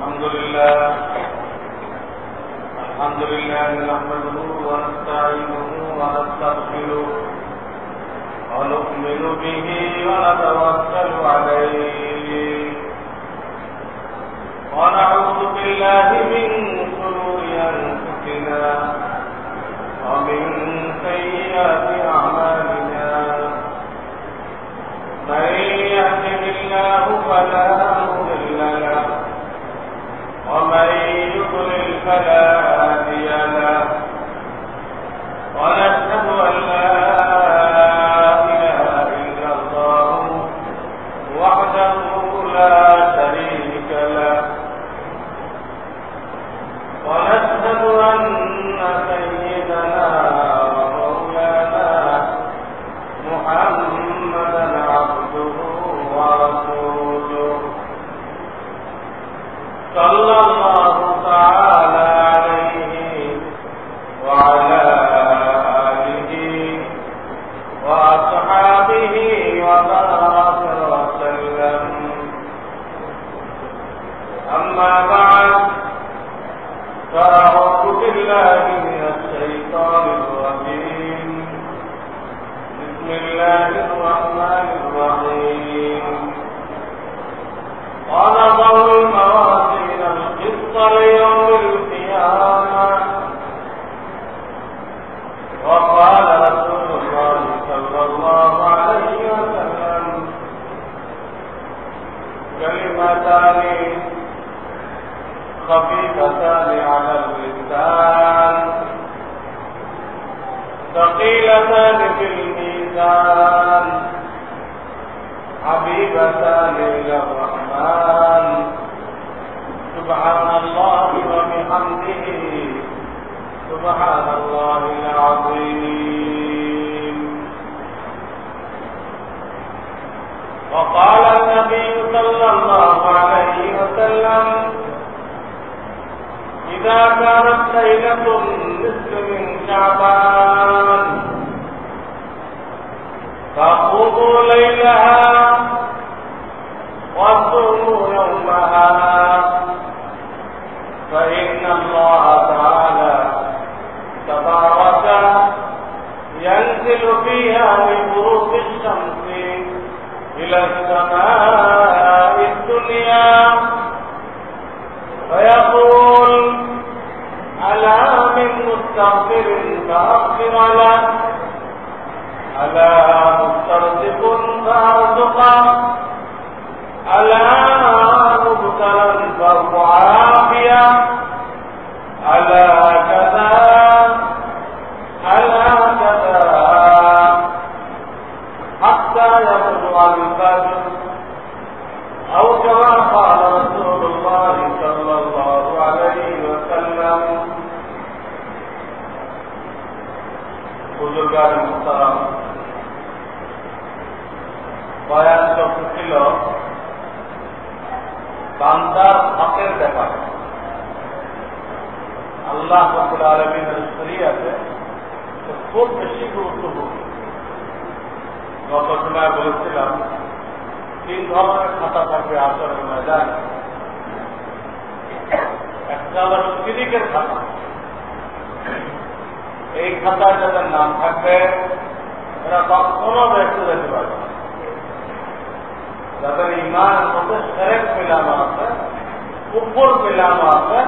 الحمد لله نحمده ونستعينه ونستغفره ونؤمن به ونتوكل عليه ونعوذ بالله من شرور أنفسنا ومن سيئات أعمالنا من يهده الله فلا مضل له ومن يضلل فلا هادي له ونشهد أن لا إله إلا الله وحده لا شريك له ونشهد أن سيدنا ومولانا محمدا عبده ورسوله صلى الله تعالى عليه وعلى آله وأصحابه وبارك وسلم أما بعد فأعوذ بالله من الشيطان الرجيم بسم الله الرحمن الرحيم ونضع الموازين القسط ليوم القيامة وقال رسول الله صلى الله عليه وسلم كلمتان خفيفتان على اللسان ثقيلتان في الميزان حبيبتان إلى الرحمن سبحان الله وبحمده سبحان الله العظيم. وقال النبي صلى الله عليه وسلم إذا كانت ليلة النصف من شعبان فقوموا ليلها وصوموا يومها فإن الله تعالى تبارك ينزل فيها ببروق الشمس إلى السماء الدنيا فيقول ألا من مستغفر فأغفر له ألا مسترزق فأرزقه ألا مبتلا فارض عافية ألا كذا ألا كذا حتى يطلع الفجر أو كما قال رسول الله صلى الله عليه وسلم. বুজুর্গান মুহতারাম বয়ান চলছিল বান্দার হকের ব্যাপারে। আল্লাহ রাব্বুল আলামিনের শরীয়তে খুব বেশি গুরুত্বপূর্ণ। গত সময় বলেছিলাম 3 ধরনের খাতা থাকবে আসরের ময়দানে। একটা হলো শিরিকের খাতা, এই খাতায় যাদের নাম থাকবে এরা কখনো ব্যস্ত যেতে পারবে না। যাদের ইমানের মধ্যে শিরক মিলানো আছে, কুফর মিলানো আছে,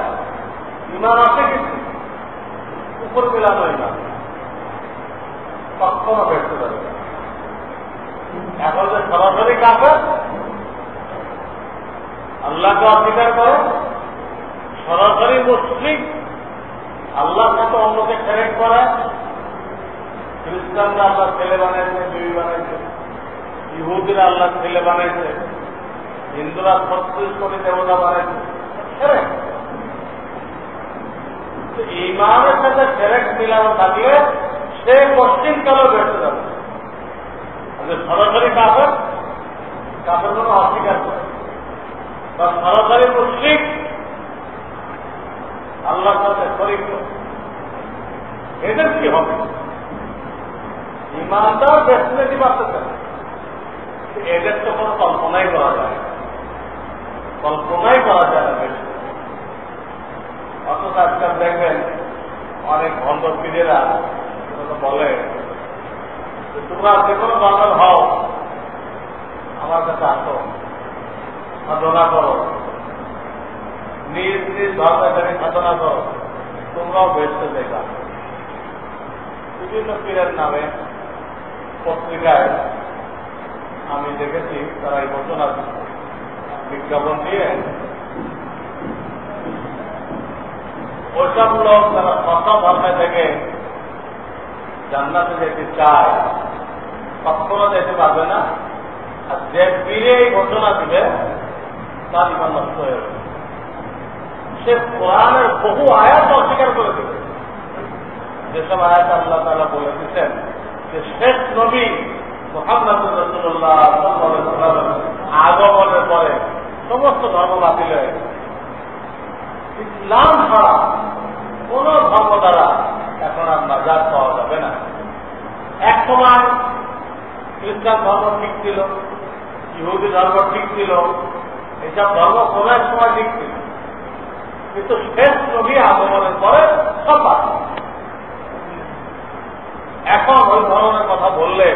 ইমান আছে কিন্তু কুফর মিলানো ইমান, কখনো ব্যস্ত যাবে না। এখন যে সরাসরি কাফের আল্লাহকে অস্বীকার করে, সরাসরি মুশরিক আল্লাহর সাথে অন্যকে শিরক করে, খ্রিস্টানরা আল্লাহ ছেলে বানাইছে, বিবি বানাইছে, ইহুদিরা আল্লাহ ছেলে বানাইছে, হিন্দুরা 36 কোটি দেবতা বানাইছে, শিরক। ইমানের সাথে শিরক মিলানো থাকলে সে পশ্চিম কালো বেঁচে যাবে। সরাসরি কাফের কাফের কোনো অস্বীকার করে বা সরাসরি মুশরিক আল্লাহর সাথে শরীক করে, এদের কি হবে? ইমানদার বেসমেটি বাঁচতে চায়, এদের তো কোনো কল্পনাই করা যায় না, কল্পনাই করা যায় না। বড় পীরেরা বলে তোমরা যে কোনো ধর্মের হও, আমার কাছে আসো, সাধনা করো, নিজ নিজ ধর্মের থেকে সাধনা করো, তোমরাও বেসতে দেখা। বিভিন্ন পীরের নামে পত্রিকায় আমি দেখেছি তারা এই ঘোষণা বিজ্ঞাপন দিয়ে ওইসব লোক তারা সব ধর্মে থেকে জান্নাতে যেতে চায়, কখনো যেতে পারবে না। আর যে পীরে এই ঘোষণা দিবে তার ইমান নষ্ট হয়ে যাবে। সে কোরআনের বহু আয়াত অস্বীকার করে দেবে। যেসব আয়াত আল্লাহ তাআলা বলে দিচ্ছেন যে শেষ নবী মুহাম্মদ রাসূলুল্লাহ সাল্লাল্লাহু আলাইহি ওয়াসাল্লাম আগমনের পরে সমস্ত ধর্ম বাতিল হয়ে গেছে। ইসলাম ছাড়া কোন ধর্ম দ্বারা এখন আর নাজাত পাওয়া যাবে না। এক সময় খ্রিস্টান ধর্ম ঠিক ছিল, ইহুদি ধর্ম ঠিক ছিল, এইসব ধর্ম কোন এক সময় ঠিক ছিল, কিন্তু শেষ নবী আগমনের পরে সব বাদ। এখন ওই ধরনের কথা বললে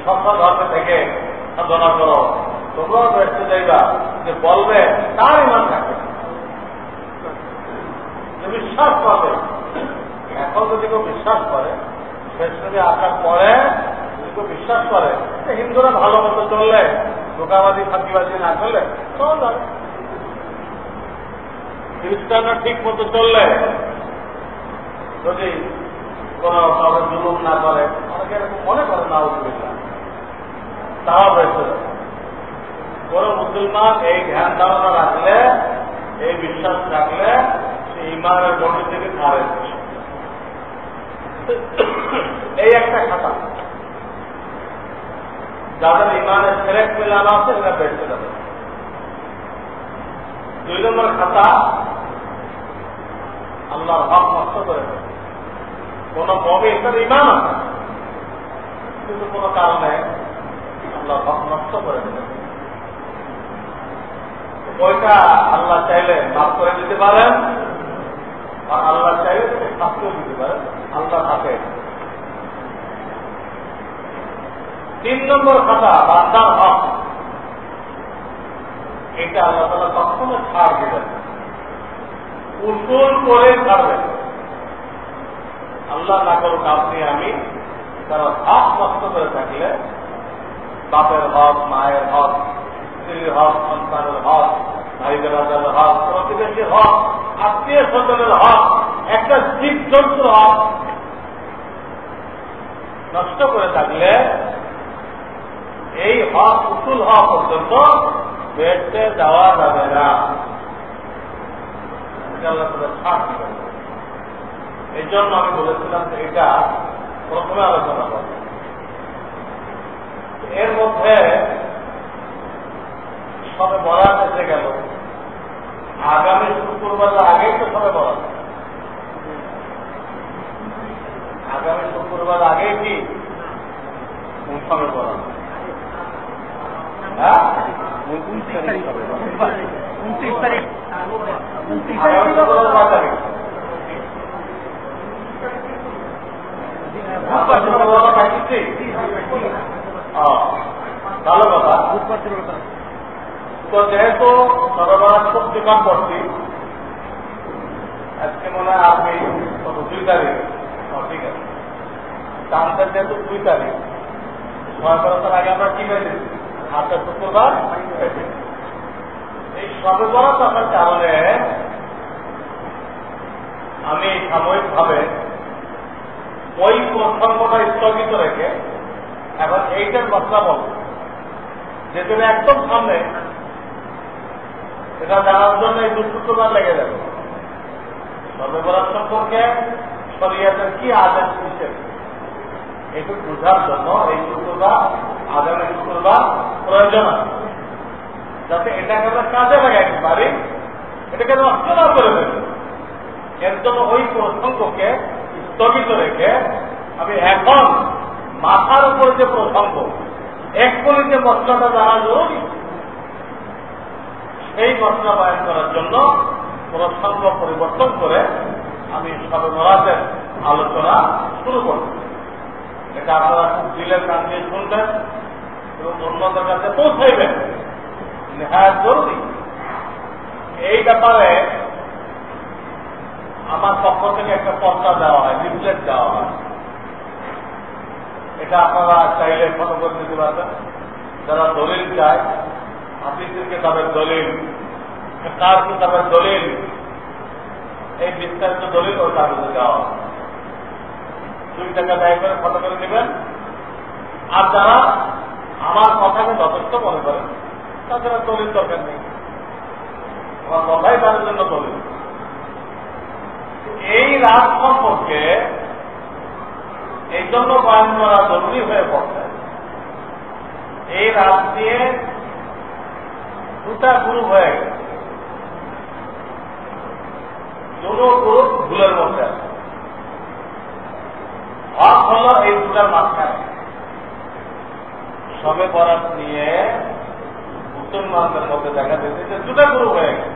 সব ধর্ম থেকে সাধনা করো, তোমরাও বেঁচতে যাইবা, যে বলবে তার ইমান থাকে, বিশ্বাস করবে। এখন যদি কেউ বিশ্বাস করে, শেষ নবী আসার পরে যদি কেউ বিশ্বাস করে, হিন্দুরা ভালো মতো চললে, ধোকাবাজি ফাঁকিবাজি না করলে চল যাবে, খ্রিস্টানরা ঠিক মতো চললে, যদি কোন কারো জুলুম না করে, অনেকে এরকম মনে করে না উঠবে, তাও বেঁচে যাবে। কোন মুসলমান এই ধ্যান ধারণা রাখলে, এই বিশ্বাস রাখলে ইমানের বডি থেকে ছাড়ে। এই একটা খাতা, যাদের ইমানের সেরেক মেলানো আছে এরা বেঁচে যাবে। 2 নম্বর খাতা, আল্লাহর হক নষ্ট করে দেবে। কোন মুমিন তার ইমান আছে, কিন্তু কোন কারণে আল্লাহর হক নষ্ট করে দেবে। ওইটা আল্লাহ চাইলে মাফ করে দিতে পারেন, আর আল্লাহ চাইলে তাকে শাস্তিও দিতে পারেন, আল্লাহ থাকে। 3 নম্বর খাতা বান্দার হক, এটা আল্লাহ তাআলা কখনো ছাড় দিবেন, উসুল করে ছাড়বেন। আল্লাহ না করুক আপনি আমি তারা হক নষ্ট করে থাকলে, বাপের হক, মায়ের হক, স্ত্রীর হক, সন্তানের হক, ভাই বেরাদারের হক, প্রতিবেশীর হক, আত্মীয় স্বজনের হক, একটা জীব জন্তুর হক নষ্ট করে থাকলে, এই হক উসুল হওয়া পর্যন্ত বেঁচে যাওয়া যাবে না। আল্লাহ তাদের ছাড় দিবেন। এই জন্য আমি বলেছিলাম যে এটা প্রথমে আলোচনা করব। এর মধ্যে সবে বরাত এসে গেল, আগামী শুক্রবার আগেই তো সবে বরাত, আগামী শুক্রবার আগে কি সবে বরাত? হ্যাঁ, 29 তারিখ হবে, 29 তারিখ, আগামী শুক্রবার 5 তারিখ। ভালো কথা। তো যেহেতু সরবরাহ খুব দোকান করছি, আজকে মনে হয় আপনি 2 তারিখ, ঠিক আছে, চাঁদের যেহেতু 2 তারিখ, 6 বছর আগে আমরা কি পেয়েছি, আজকে শুক্রবার পেয়েছি। এই সবে বরাত আসার কারণে আমি সাময়িকভাবে ওই প্রসঙ্গটা স্থগিত রেখে এখন এইটার মশলা বলব, যেখানে একদম সামনে, এটা জানার জন্য এই 2 শুক্রবার লেগে যাবে। সবে বরাত সম্পর্কে শরিয়াতের কি আদেশ দিচ্ছে একটু বোঝার জন্য এই শুক্রবার, আগামী শুক্রবার প্রয়োজন আছে, যাতে এটাকে আমরা কাজে লাগাইতে পারি, এটাকে নষ্ট না করে ফেলি। এর জন্য ওই প্রসঙ্গকে স্থগিত রেখে আমি এখন মাথার উপর যে প্রসঙ্গ, এক্ষুনি যে মশলাটা জানা জরুরি, সেই মশলা বায়ন করার জন্য প্রসঙ্গ পরিবর্তন করে আমি সবে বরাতের আপনারা খুব দিলের কান দিয়ে শুনবেন এবং অন্যদের কাছে পৌঁছাইবেন, নেহায়াত জরুরি। এই ব্যাপারে আমার পক্ষ থেকে একটা পত্র দেওয়া হয়, লিফলেট দেওয়া হয়। এটা আপনারা চাইলে ফটো করে দিতে পারবেন। যারা দলিল চায়, হাদিসের কিতাবের দলিল, ফিকহের কিতাবের দলিল, এই বিস্তারিত দলিল ওই কাগজে দেওয়া হয়। 2 টাকা ব্যয় করে ফটো করে নেবেন। আর যারা আমার কথাকে যথেষ্ট মনে করেন তাদের দলিল দরকার নেই, আমার কথাই তাদের জন্য দলিল। এই রাত সম্পর্কে এই জন্য বয়ান করা জরুরি হয়ে পড়ছে। এই রাত নিয়ে 2টা গ্রুপ হয়ে গেছে। দুটো গ্রুপ ভুলের মধ্যে আছে। হক হল এই 2টার মাঝখানে। সবে বরাত নিয়ে মুসলমানদের মধ্যে দেখা যাচ্ছে যে 2টা গ্রুপ হয়ে গেছে।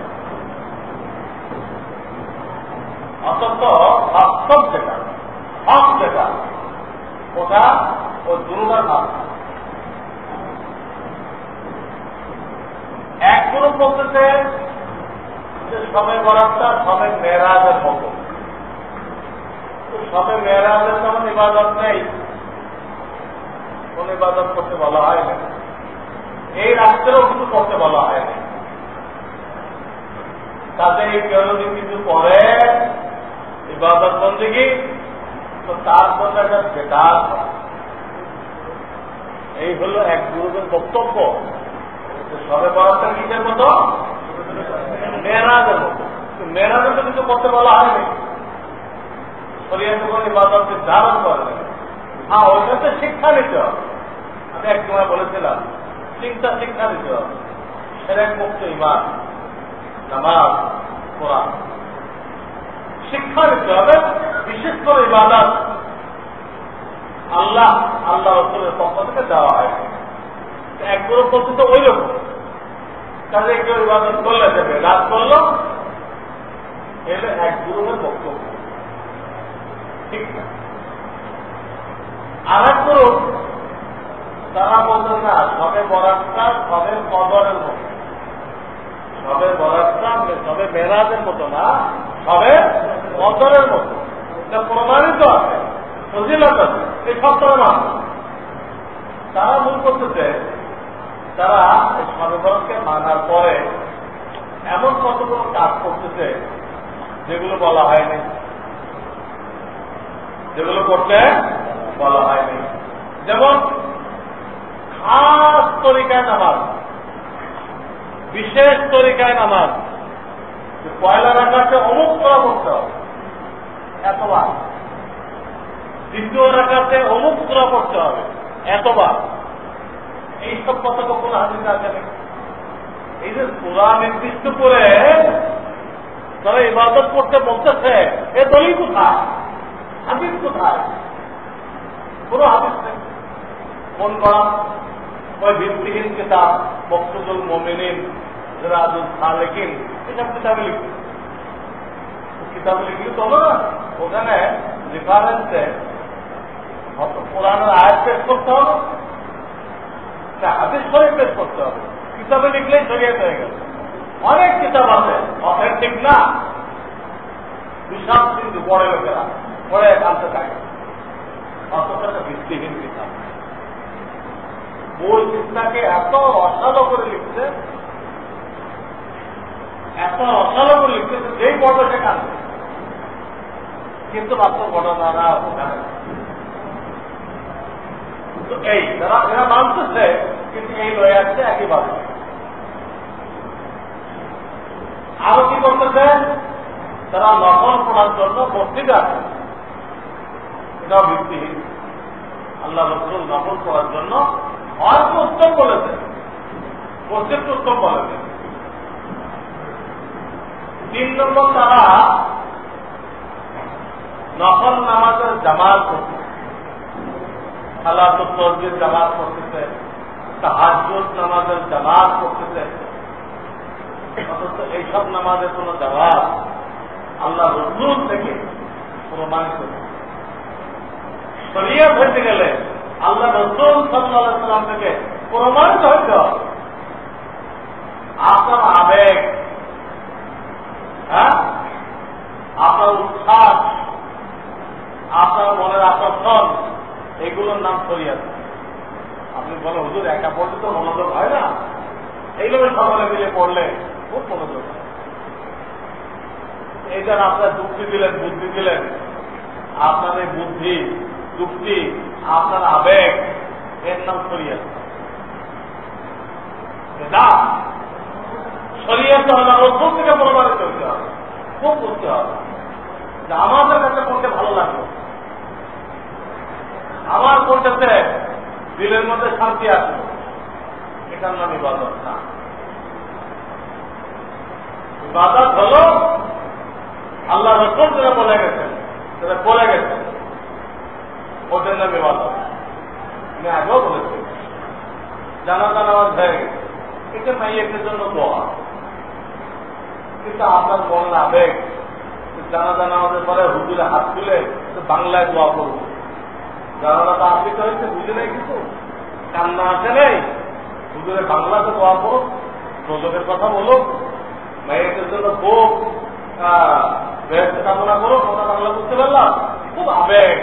অন্তত বাস্তব যেটা, হক যেটা, ওটা ও দুটার মাঝখানে। এক গ্রুপ বলতেছে যে সবে বরাতটা সবে মেরাজের মতো। সবে মেরাজের তেমন ইবাদত নেই, কোন ইবাদত করতে বলা হয় না, এই রাত্রেও কিছু করতে বলা হয় না। তাতে কেউ যদি কিছু করে ইবাদত বন্দেগী, তো তার জন্য একটা বেদাত। এই হলো এক গ্রুপের বক্তব্য। সবে বরাতটা কিসের মতো? মেরাজের মতো। মেরাজের তো কিছু করতে বলা হয়নি, শরীয়তে কোন ইবাদতকে ধারণ করে না। হ্যাঁ, ওইটাতে শিক্ষা নিতে হবে। আমি এক সময় বলেছিলাম 3টা শিক্ষা নিতে হবে: শিরক মুক্ত ঈমান, নামাজ, কোরআন। শিক্ষা নিতে হবে, বিশেষ করে ইবাদত আল্লাহ রাসূলের পক্ষ থেকে দেওয়া হয়। এক গ্রুপ বলতে তো ওই রকম, কাজে কেউ ইবাদত করলে দেবে, রাত করলো, এলে এক গ্রুপের বক্তব্য ঠিক না। আর এক গ্রুপ তারা বলতে না, সবে বরাতটা সবে কদরের মতো, সবে বরাতটা সবে মেরাজের মতো না, সবে কদরের মতো। এটা প্রমাণিত আছে, ফজিলত আছে, এই সপ্তাহ মাস। তারা ভুল করতেছে, তারা সবে বরাতকে মানার পরে এমন কতগুলো কাজ করতেছে যেগুলো বলা হয়নি, যেগুলো করতে বলা হয়নি। যেমন খাস তরিকায় নামাজ, বিশেষ তরিকায় নামাজ। পয়লা রাকাতে অমুক করা করতে হবে এতবার, দ্বিতীয় রাকাতে অমুক করা করতে হবে এতবার। এইসব কথা তো কোনো হাদিস আছে না। এই যে পুরা নির্দিষ্ট করে তারা ইবাদত করতে বলতেছে, এ দলিল কোথায়? হাদিস কোথায়? কোন হাদিস নেই। মন করা ওই ভিত্তিহীন কিতাব মকসুদুল মুমিনিন, সিরাজুল সালেকিন, এসব কিতাবে লিখবে। কিতাবে লিখলে তো হবে না, ওখানে রেফারেন্সে কোরআনের আয়াত পেশ করতে হবে, হাদিস শরীফ পেশ করতে হবে। কিতাবে লিখলেই শরীয়ত হয়ে গেল। অনেক কিতাব আছে অথেন্টিক না, বিশাল কিন্তু পড়ে লোকেরা পড়ে আনতে থাকে, অথচ একটা ভিত্তিহীন কিতাব। মূল চিন্তাকে এত অসালো করে লিখছে, এত অসালো করে লিখতেছে, যেই পড়বে সে কাঁদবে, কিন্তু বাস্তব ঘটনারা ওখানে। তো এই এরা মানতেছে, কিন্তু এই রয়ে আসছে একইভাবে। আরো কি করতেছে, তারা নকল পড়ার জন্য মসজিদে আছে, এটাও ভিত্তিহীন। আল্লাহ রাসূল নকল পড়ার জন্য অল্প উত্তম বলেছে, মসজিদ উত্তম বলেছে। 3 নম্বর, তারা নকল নামাজের জামাত করতেছে, সালাতুত তাসবিহ জামাত করতেছে, তাহাজ্জুদ নামাজের জামাত করতেছে। অথচ এইসব নামাজের কোন জামাত আল্লাহ রাসূল থেকে প্রমাণিত। শরীয়ত হইতে গেলে আল্লাহ রাসূল সাল্লাল্লাহু আলাইহি ওয়াসাল্লাম থেকে প্রমাণিত হইতে হবে। আপনার আবেগ, হ্যাঁ, আপনার উচ্ছ্বাস, আপনার মনের আকর্ষণ, এগুলোর নাম শরীয়ত। আপনি বলেন হুজুর একা পড়লে তো মনোযোগ হয় না, এইভাবে সকলে মিলে পড়লে খুব মনোযোগ হয়। এইটার আপনার যুক্তি দিলেন, বুদ্ধি দিলেন, আপনার এই বুদ্ধি যুক্তি, আপনার আবেগ, এর নাম শরীয়ত। শরীয়ত হলে রসুল থেকে প্রমাণিত হতে হবে, খুব করতে হবে যে আমাদের কাছে কোনটা ভালো লাগবে, আমার কোনটাতে দিলের মধ্যে শান্তি আসবে, এটার নাম ইবাদত না। ইবাদত হল আল্লাহ রাসূল যেটা বলে গেছেন, সেটা বলে গেছেন, ওদের নাম ইবাদত। আমি আগেও বলেছি জানাজা নামাজ হয়ে গেছে, এটা মাইয়ের জন্য দোয়া। কিন্তু আপনার মনের আবেগ, জানাজা নামাজের পরে হুজুরে হাত তুলে বাংলায় দোয়া করবো, জানাজাটা আবৃত হয়েছে, বুঝে নেই কিছু, কান্না আসে নেই, হুজুরে বাংলাতে দোয়া করুক, প্রযোগের কথা বলুক, মাইয়ের জন্য খুব বেহেশত কামনা করুক, কথা বাংলা বুঝতে পারলাম, খুব আবেগ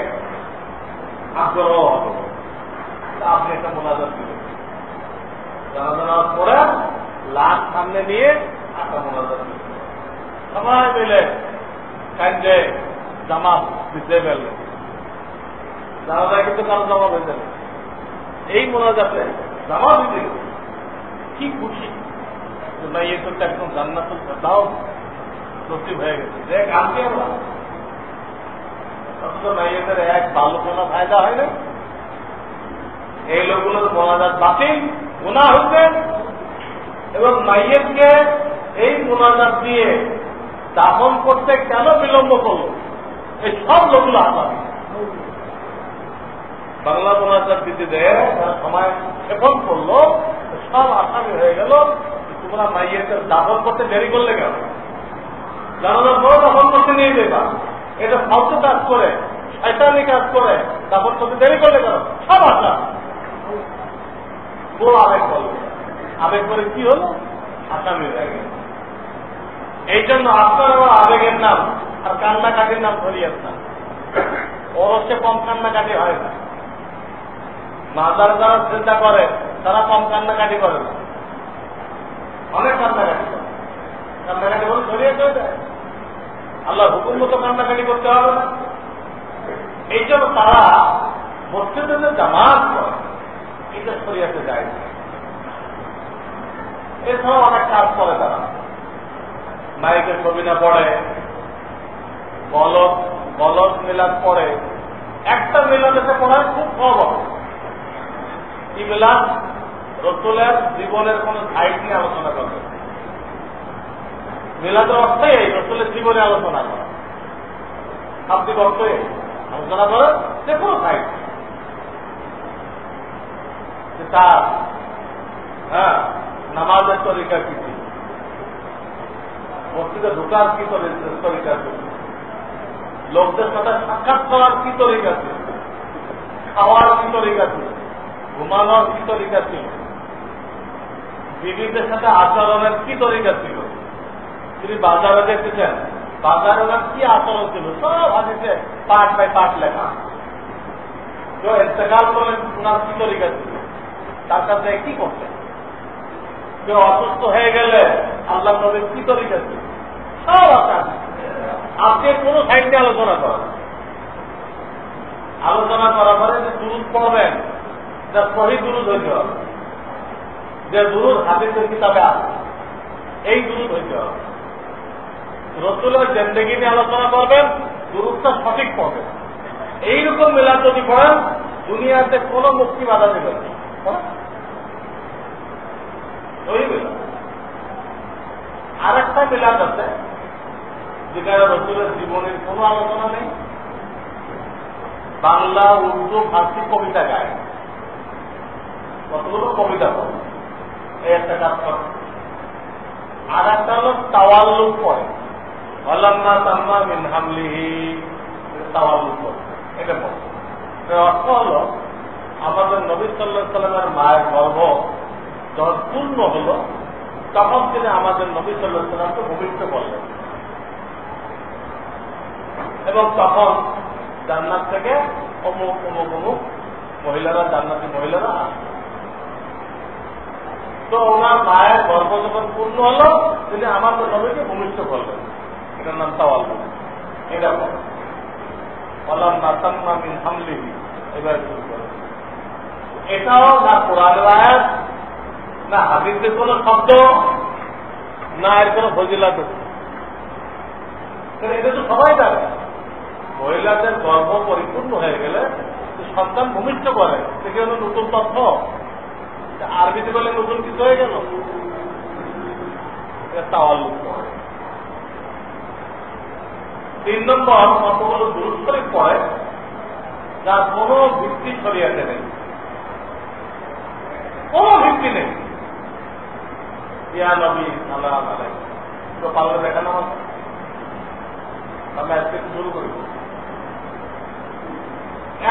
আগ্রহ হবে, আপনি একটা মোনাজাত দিলেন, জানাজা নামাজ পড়ে লাশ সামনে নিয়ে একটা মোনাজাত দিলেন, সবাই মিলে কান্দে জামাত দিতে গেলেন, জানাজা কিন্তু কারো জমা হয়ে যাবে, এই মোনাজাতে জামা দিতে গেল, কি খুশি না, ইয়ে তো একদম জান্নাতুল ফেরদাউস নসিব হয়ে গেছে, যে কালকে আমরা অথচ মাইয়েদের এক ভালো কোনো ফায়দা হয় না। এই লোকগুলোর মোনাজাত বাতিল, গুনাহ হচ্ছে, এবং মাইয়েতকে এই মোনাজাত দিয়ে দাফন করতে কেন বিলম্ব করলো, এই সব লোকগুলো আসামি। বাংলা মোনাজাত দিতে দেয় তারা সময় ক্ষেপণ করলো, সব আসামি হয়ে গেল। তোমরা মাইয়েতের দাফন করতে দেরি করলে কেন, জানাজার পর দাফন করতে নিয়ে দেবা, এটা ফালতু কাজ করে, শয়তানি কাজ করে, দাফন করতে দেরি করলে কেন, সব আসামি। বড় আবেগ করলো, আবেগ করে কি হলো, আসামি হয়ে গেল। এই জন্য আপনার আমার আবেগের নাম আর কান্নাকাটির নাম শরীয়ত না। ওর হচ্ছে কম কান্নাকাটি হয় না, মাজার যারা চিন্তা করে তারা কম কান্নাকাটি করে না, অনেক কান্নাকাটি করে। কান্নাকাটি বলে শরীয়ত হয়ে যায়, আল্লাহ হুকুম মতো কান্নাকাটি করতে হবে না। এই জন্য তারা মসজিদে যে জামাত করে, এটা শরীয়তে যায় না। এছাড়াও অনেক কাজ করে তারা, মাইকের ছবি না পড়ে, বলদ মিলাদ পড়ে, একটা মিলাদ এসে পড়ায় খুব কম হবে। কি মিলাদ? রসুলের জীবনের কোন সাইড নিয়ে আলোচনা করবে। মিলাদের অর্থই এই রসুলের জীবনে আলোচনা করা, শাব্দিক অর্থে আলোচনা করে যে কোনো সাইড তার, হ্যাঁ, নামাজের তরিকা কি ছিল, মসজিদে ঢোকার কি তরিকা ছিল, লোকদের সাথে সাক্ষাৎ করার কি তরিকা ছিল, খাওয়ার কি তরিকা ছিল, ঘুমানোর কি তরিকা ছিল, বিবিদের সাথে আচরণের কি তরিকা ছিল। তিনি বাজারে দেখতেছেন, বাজারে ওনার কি আচরণ ছিল, সব হাদিসে পাঠ বাই পাঠ লেখা। কেউ ইন্তেকাল করলেন, ওনার কি তরিকা ছিল, তার কাছে কি করতেন, কেউ অসুস্থ হয়ে গেলে আল্লাহ নবীর কি তরিকা ছিল, সব আছে। আপনি কোন সাইড নিয়ে আলোচনা করেন, আলোচনা করার পরে যে দুরুদ পড়বেন, যা সহি দুরুদ হইতে হবে, যে দুরুদ হাদিসের কিতাবে আছে, এই দুরুদ হইতে হবে। রসুলের জিন্দেগি নিয়ে আলোচনা করবেন, দুরুদটা সঠিক পড়বেন। এইরকম মিলাদ যদি পড়েন, দুনিয়াতে কোনো মুক্তি বাধা দেবে না। আর একটা মিলাদ আছে যেখানে রসুলের জীবনের কোনো আলোচনা নেই, বাংলা, উর্দু, ফার্সি কবিতা গায়, কতগুলো কবিতা পড়ে, এই একটা কাজ করে। আর একটা হলো তাওয়াল্লুক পড়ে, ওয়ালাম্মা তাম্মা মিন হামলিহি, তাওয়াল্লুক পড়ে, এটা পড়ে। এর অর্থ হলো আমাদের নবী সাল্লাল্লাহু আলাইহি সাল্লামের মায়ের গর্ভ যখন পূর্ণ হল তখন তিনি আমাদের নবী সাল্লাল্লাহু আলাইহি সাল্লামকে ভূমিষ্ঠ করলেন এবং তখন জান্নাত থেকে অমুক অমুক অমুক মহিলারা, জান্নাতি মহিলারা আসবে। তো ওনার মায়ের গর্ভ যখন পূর্ণ হল তিনি আমাদের নবীকে ভূমিষ্ঠ করলেন। এটার নাম তাওয়াল্লুদ। এটা বললাম নাতাম্মা মিন হামলিহি, এবার শুরু করে। এটাও না কোরআনের আয়াত, না হাদিসের কোন শব্দ, না এর কোন ফজিলত। এটা তো সবাই জানে মহিলাদের গর্ভ পরিপূর্ণ হয়ে গেলে সন্তান ভূমিষ্ঠ করে, সেটি হল নতুন তথ্য। আরবিতে বলে নতুন কিছু হয়ে গেল, তাওয়াল্লুদ। 3 নম্বর কতগুলো দুরূদ শরীফ পড়ে যার কোন ভিত্তি শরিয়াতে নেই, কোন ভিত্তি নেই। ইয়া নবী সাল্লাল্লাহু আলাইহি তো পাল্লা দেখানো হবে। আমি আজকে শুরু করি।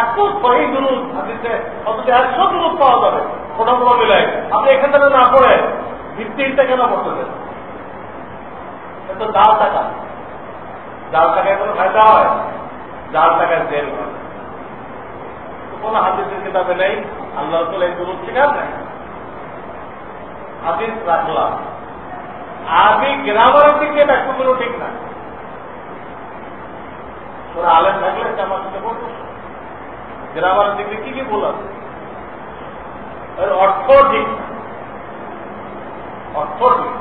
এত সহি দুরূদ হাদিসে অথচ 100 দুরূদ পাওয়া যাবে কোন কোন মিলাই। আপনি এখান থেকে না পড়ে ভিত্তিটা কেন পড়তেছেন? এত জাল টাকা, জাল টাকায় কোনো ফায়দা হয়? জাল টাকায় জেল হয়। কোন হাদিসের কিতাবে নেই আল্লাহ রাসূল এই দুরূদ শিখান নাই। হাদিস রাখলাম, আরবি গ্রামারের দিকে ব্যাখ্যাগুলো ঠিক না। তোরা আলেম থাকলে আমার সাথে বলতো গ্রামারের দিকে কি কি ভুল আছে, এর অর্থ ঠিক না, অর্থ ঠিক।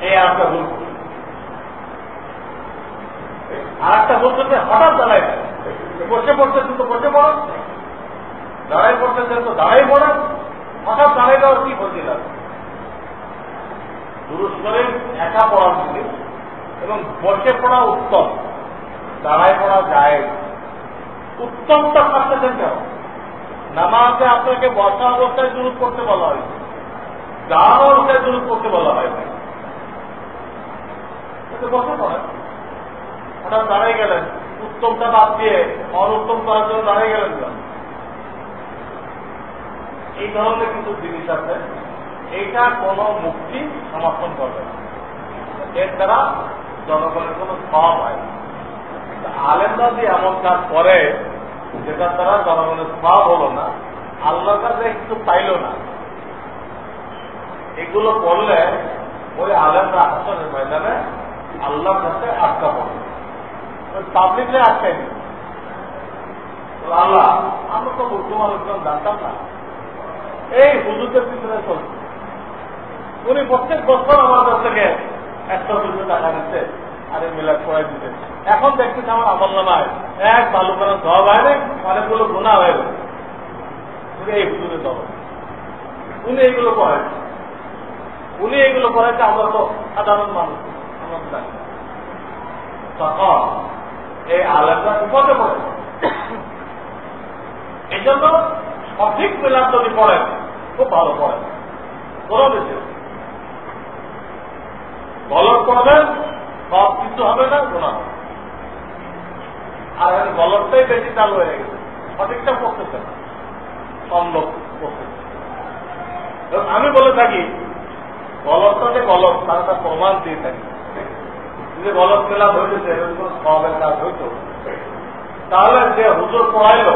এই একটা ভুল। আর একটা বলতে হঠাৎ দাঁড়ায় বসে পড়তেছেন তো বসে পড়েন, দাঁড়াই পড়তেছেন তো দাঁড়াই পড়েন। হঠাৎ দাঁড়াই দেওয়ার কি ফজিলত? দুরূদ শরীফ একা পড়া উচিত এবং বসে পড়া উত্তম, দাঁড়াই পড়া যায়। উত্তমটা থাকতেছেন কেন? নামাজে আপনাকে বসা অবস্থায় দুরূদ করতে বলা হয়েছে, দাঁড়ানো অবস্থায় দুরূদ করতে বলা হয় না। বসে পড়েন, হঠাৎ দাঁড়াই গেলেন, উত্তমটা বাদ দিয়ে অনুত্তম করার জন্য দাঁড়াই গেলেন কেন? এই ধরনের কিছু জিনিস আছে, এইটা কোন মুক্তি সমর্থন করবে না, এর দ্বারা জনগণের কোন সব হয় না। আলেমরা যে এমন কাজ করে যেটার দ্বারা জনগণের সব হলো না, আল্লাহর কাছে কিছু পাইল না, এগুলো করলে ওই আলেমরা হাসরের ময়দানে আল্লাহর কাছে আটকা পড়বে, ওই পাবলিকরে আটকাই দিবে। আল্লাহ আমরা তো মুসলমান জানতাম না, এই হুজুরদের পিছনে চলছে, উনি প্রত্যেক বছর আমার কাছ থেকে 100-200 টাকা নিচ্ছে, আরে মিলাদ করাই দিতে। এখন দেখতেছি আমার আমল নামায় এক ভালো করে সব হয় না, অনেকগুলো গুণা হয়ে গেছে। এই হুজুরের দল, উনি এইগুলো করেন, উনি এইগুলো করেছে, আমরা তো সাধারণ মানুষ, আমরা জানি না। তখন এই আলেমরা বিপদে পড়ে। এই জন্য সঠিক মিলাদ যদি পড়েন খুব ভালো পড়েন, কোনো বেশি গলত পড়বেন, সব কিছু হবে না, গোনা হবে। আর গলতটাই বেশি চালু হয়ে গেছে, সঠিকটা পড়তেছে না, সম্ভব পড়তেছে। আমি বলে থাকি গলতটা যে গলত তার একটা প্রমাণ দিয়ে থাকি। যদি গলত মিলাদ হইতেছে এরকম কোনো সবের কাজ হইত, তাহলে যে হুজুর পড়াইল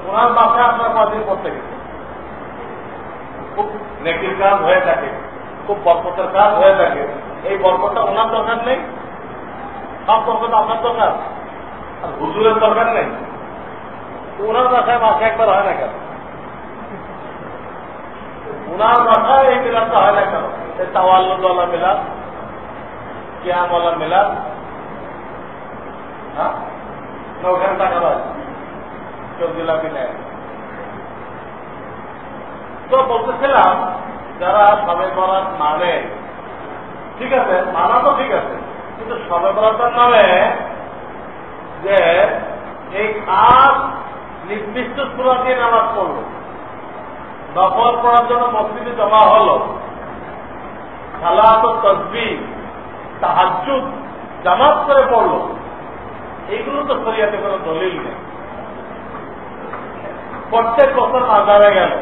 ওনার বাসায় আপনার 5 দিন করতে গেছে, খুব নেকির কাজ হয়ে থাকে, খুব বরকতের কাজ হয়ে থাকে। এই বরকতটা ওনার দরকার নেই, সব বরকত আপনার দরকার, আর হুজুরের দরকার নেই। ওনার বাসায় মাসে একবার হয় না কেন? ওনার বাসায় এই মিলাদটা হয় না কেন? এই তাওয়াল্লুদওয়ালা মিলাদ, কিয়ামওয়ালা মিলাদ, হ্যাঁ, ওখানে টাকা হয়, কেউ জিলাপি নেয়। তো বলতেছিলাম যারা সবে বরাত মানে, ঠিক আছে, মানা তো ঠিক আছে, কিন্তু সবে বরাতের নামে যে এই খাস নির্দিষ্ট সূরা দিয়ে নামাজ পড়ল, নফল পড়ার জন্য মসজিদে জমা হল, সালাত ও তাসবিহ তাহাজ্জুদ জামাত করে পড়ল, এইগুলো তো শরিয়াতে কোনো দলিল নেই। প্রত্যেক বছর মাজারে গেল,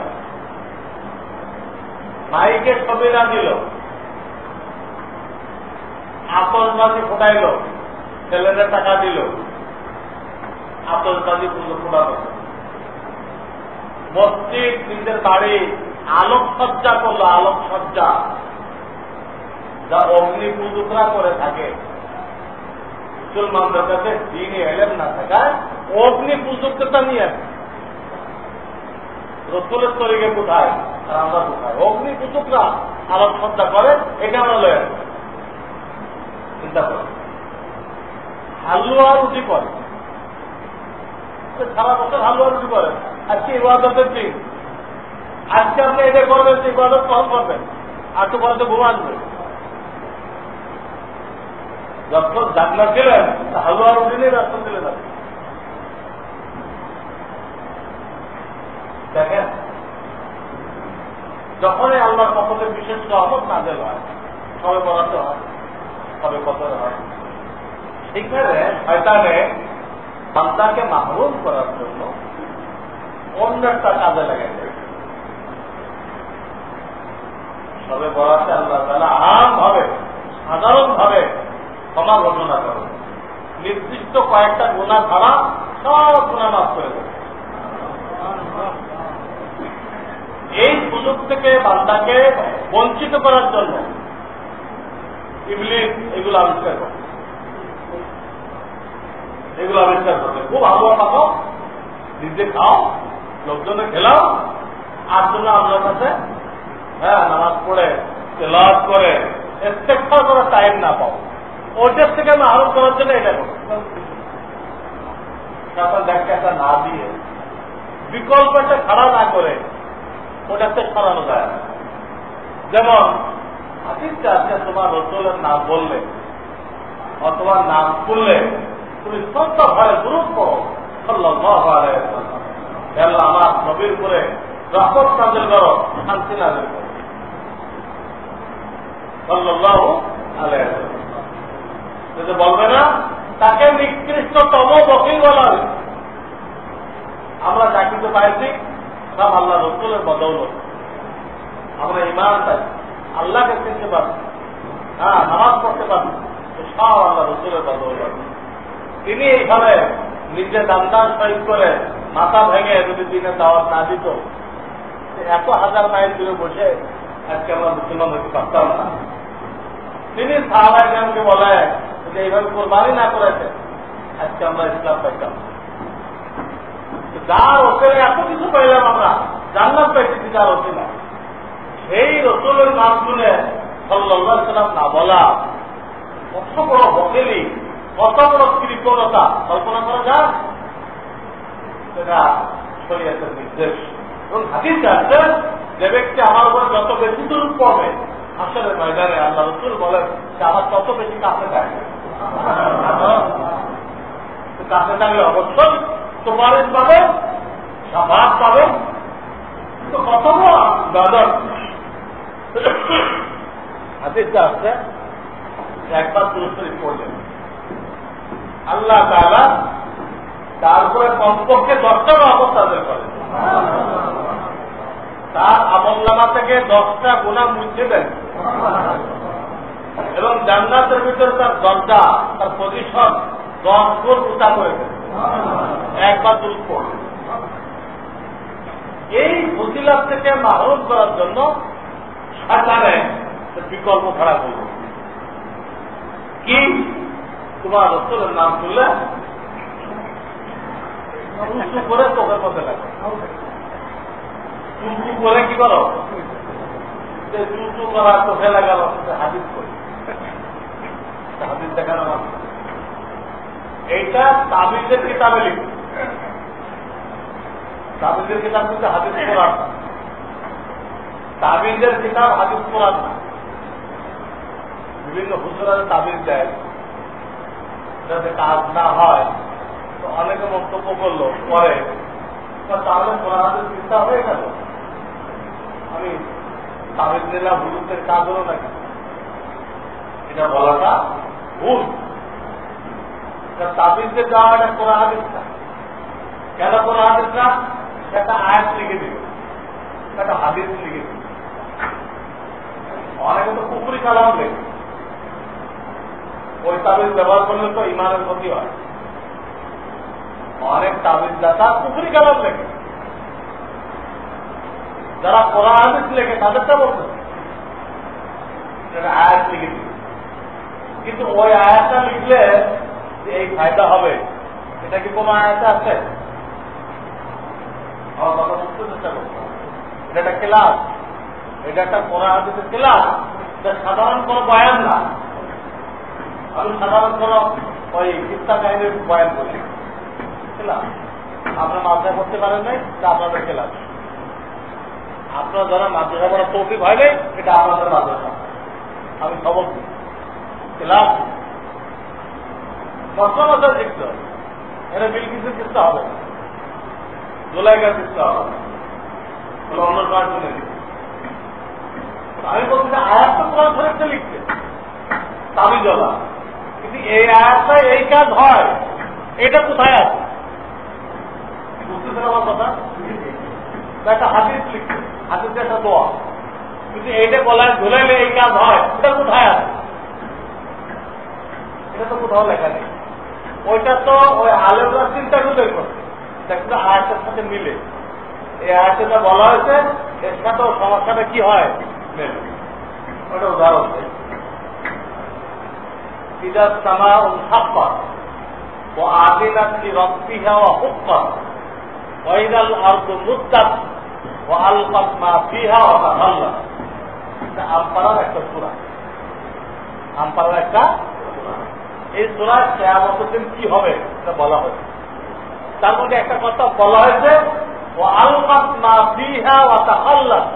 মাইকে ছবি না দিল, আতশবাজি ফোটাইল, ছেলেদের টাকা দিল, আতশবাজি পুজো ফোটানো, মসজিদ নিজের বাড়ি আলোকসজ্জা করলো, আলোকসজ্জা যা অগ্নি পূজকরা করে থাকে। মুসলমানদের কাছে দিনে এলেন না থাকায় অগ্নি পূজকতা নিয়ে রসুলের তরিকে কোথায় আর আমরা কোথায়? অগ্নি পূজকরা আলোকসজ্জা করে, এটা আমরা লয়ে চিন্তা করি। হালুয়া রুটি করে, সারা বছর হালুয়া রুটি করে, আজকে ইবাদতের দিন, আজকে আপনি এটা করবেন, ইবাদত কখন করবেন? আর তো পরে তো ঘুম আসবে। যখন জান্নাত ছিলেন হালুয়া রুটি নিয়ে রাস্তা ছিলেন আপনি। দেখেন, যখনই আল্লাহর পক্ষ থেকে বিশেষ রহমত নাযিল হয়, সবে বরাতে হয়, সবে কদরে হয়, সেখানে শয়তানে বান্দাকে মাহরুম করার জন্য অন্য একটা কাজে লাগাই যায়। সবে বরাতে আল্লাহ তাআলা আমভাবে, সাধারণভাবে ক্ষমা ঘোষণা করে, নির্দিষ্ট কয়েকটা গুনাহ ছাড়া সব গুনাহ মাফ করে দেবে। এই সুযোগ থেকে বান্দাকে বঞ্চিত করার জন্য ইবলিস এগুলো আবিষ্কার করে, এগুলো আবিষ্কার করবে। খুব আবহাওয়া পাবো, নিজে খাও, লোকজনে খেলাও, আর জন্য আপনার কাছে নামাজ পড়ে তেলাওয়াত করে ইস্তেগফার করার টাইম না পাও, ওটার থেকে মাহরুম করার জন্য এটা করো। তারপর দেখে একটা না দিয়ে বিকল্পটা খাড়া না করে ওটাতে সরানো যায় না। যেমন হাদিসে আছে, তোমার রাসূলের নাম বললে অথবা নাম শুনলে তুমি সত্য ভয়ে দুরূদ পড়ো, সাল্লাল্লাহু আলাইহি ওয়াসাল্লাম, আল্লাহ আমার নবীর উপরে রহমত নাযিল করো, শান্তি নাযিল করো, সাল্লাল্লাহু আলাইহি ওয়াসাল্লাম। যদি বলবে না, তাকে নিকৃষ্টতম বকিল বলা হয়। আমরা যা কিছু পাইছি সব আল্লাহ রাসূলের বদৌলত। আমরা ঈমান পাই, আল্লাহকে চিনতে পারছি, নামাজ পড়তে পারছি, সব আল্লাহ রাসূলের বদৌলত। তিনি এইভাবে নিজে দান শহীদ করে মাথা ভেঙে যদি দিনে দাওয়াত না দিত, 1,000 মাইল দূরে বসে আজকে আমরা মুসলমান হতে পারতাম না। তিনি সাহাবায়ে কেরামকে বলে যে এইভাবে কোরবানি না করেছে আজকে আমরা ইসলাম পাইতাম। যার ওখানে এত কিছু পাইলাম আমরা, জান্নাত পাইতেছি যার ওখানে, সেই রাসূলের নাম শুনে সাল্লাল্লাহু আলাইহি ওয়াসাল্লাম না বলা কত বড় বকেলি, কত বড় কৃপণতা কল্পনা করা যায়? সেটা শরীয়তের নির্দেশ। এবং হাদিসে আছে, যে ব্যক্তি আমার উপরে যত বেশি দুরূদ পড়বে হাসরের ময়দানে আল্লাহ রাসূল বলেন যে আমার তত বেশি কাছে থাকবে। কাছে থাকলে অবশ্যই সুপারিশ পাবে, সাফাত পাবে। তো কত বড় ইবাদত! হাদিসে আছে, একবার দুরূদ শরীফ পড়লেন আল্লাহ তাআলা তারপরে কমপক্ষে 10টা রহমত নাযিল করেন, তার আমলনামা থেকে 10টা গুনাহ মুছে দেন, এবং জান্নাতের ভিতরে তার দরজা, তার পজিশন 10 গুণ উঁচা করে দেন একবার দুরূদ পড়লেন। এই ফজিলত থেকে মাহরুম করার জন্য শয়তানে বিকল্প খাড়া করল কি? তোমার রাসূলের নাম শুনলে উঁচু করে চোখের মধ্যে লাগে, উঁচু করে কি করো? উঁচু করা চোখে লাগালো, হাদিস করি, হাদিস দেখানো মাত্র। এইটা তাবিজের কিতাবে লিখবে, তাবিজের কিতাব কিন্তু হাদিস কোরআন না, তাবিজের কিতাব হাদিস কোরআন না। বিভিন্ন হুজুরাদের তাবিজ দেয়, যাতে কাজ না হয়। তো অনেকে মন্তব্য করলো পরে, তাহলে কোরআনের চিন্তা হয়ে গেল, আমি তাবিজ নিলাম, হুজুরদের কাজ হলো নাকি? এটা বলাটা ভুল। তাবিজে দেওয়া এটা কোরআন হাদিস না। কেন কোরআন হাদিস না? একটা আয়াত লিখে দিবে, একটা হাদিস লিখে দিবে। অনেকে তো কুফরি কালাম লেগে, ওই তাবিজ ব্যবহার করলে তো ইমানের ক্ষতি হয়। অনেক তাবিজ দাতা কুফরি কালাম লেগে, যারা কোরআন হাদিস লেখে তাদেরটা বলতে আয়াত লিখে দিবে। কিন্তু ওই আয়াতটা লিখলে যে এই ফায়দা হবে, এটা কি কোনো আয়াতে আছে? আমার কথা বুঝতে চেষ্টা করতে হবে। এটা একটা ক্লাস, এটা একটা কোরআন হাদিসের ক্লাস, এটা সাধারণ কোনো বয়ান না। আমি সাধারণ কোনো ওই কিস্তা কাহিনীর বয়ান করি ক্লাস। আপনার মাদ্রাসা করতে পারেন নাই, এটা আপনাদের ক্লাস। আপনার যারা মাদ্রাসা করার তৌফিক হয় নাই, এটা আপনাদের মাদ্রাসা। আমি খবর দিই ক্লাস মশলা মশলা শিখতে হবে। এটা বিলকিসের চেষ্টা হবে, জোলাইকার চেষ্টা হবে, অন্য কাজ শুনে। আমি বলছি যে আয়াত তো কোরআন শরীফে লিখতে তাবিজওয়ালা, কিন্তু এই আয়াতটা এই কাজ হয়, এটা কোথায় আছে? বুঝতেছেন আমার কথা? একটা হাদিস লিখতে, হাদিসে একটা দোয়া, কিন্তু এইটা বলায় ঝুলাইলে এই কাজ হয়, এটা কোথায় আছে? এটা তো কোথাও লেখা নেই। ওইটা তো ওই আলেমরা চিন্তা করে বের করছে, দেখতে আয়াতের সাথে মিলে। এই আয়াতটা বলা হয়েছে, এর সাথেও সমস্যাটা কি হয় মেলে। ওটা উদাহরণ দেয়, ইদা সামাউ সাফফাত ওয়া আযিনাত লিরাব্বিহা ওয়া হুক্কাত ওয়া ইদাল আরদু মুদ্দাত ওয়া আলকাত মা ফিহা ওয়া তাখাল্লাত। এটা আমপারার একটা সূরা, আমপারার একটা। এই সূরায় কিয়ামতের দিন কি হবে এটা বলা হয়েছে। তার মধ্যে একটা কথা বলা হয়েছে, ওয়া আলকাত মা ফিহা ওয়া তাখাল্লাত।